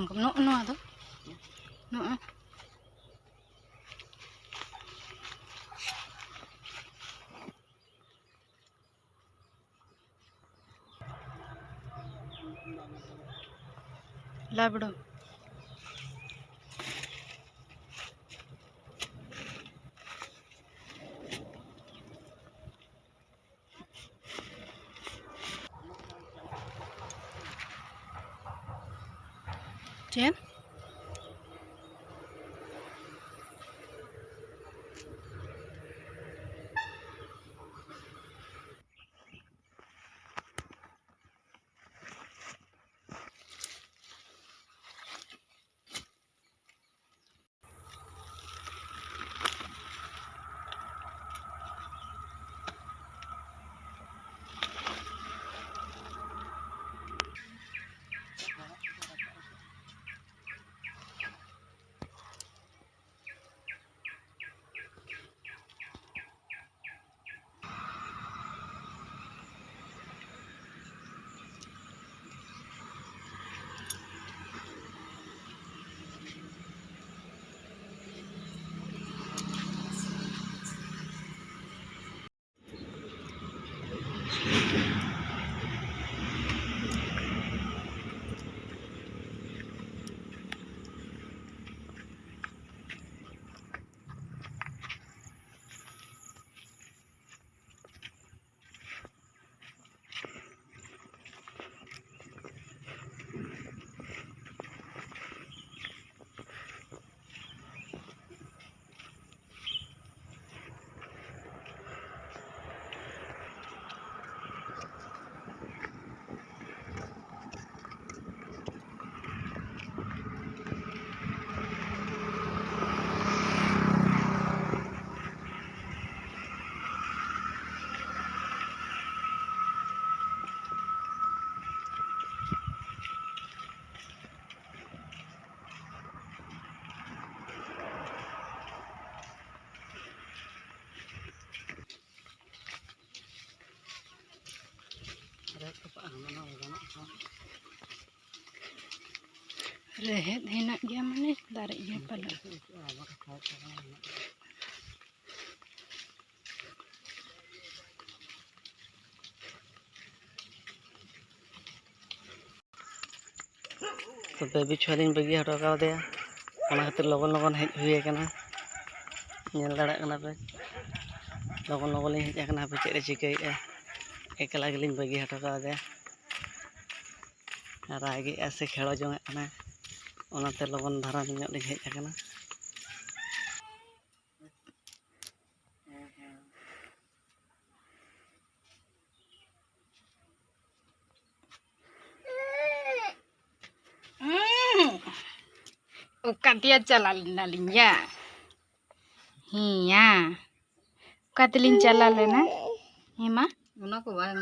Sanggup no atau no. Labdo. Jen? Rehet henak dia mana tarik dia pala. तो baby छुआलिंग बगी हटो का दे खातिर लगन लगन हेज हुए कना नेल दाड़ा कना पे लगन लगन लिंग हेज कना पे चेरे चिकाई एकला गिलिंग बगी हटो का दे रागी ऐसे खेलो जोंगे कना ओनाते लगन धारा नियो लिंग हेज कना Ukatia cala linya. Hiya. Ukatilin cala lena. Hima. Una ko ba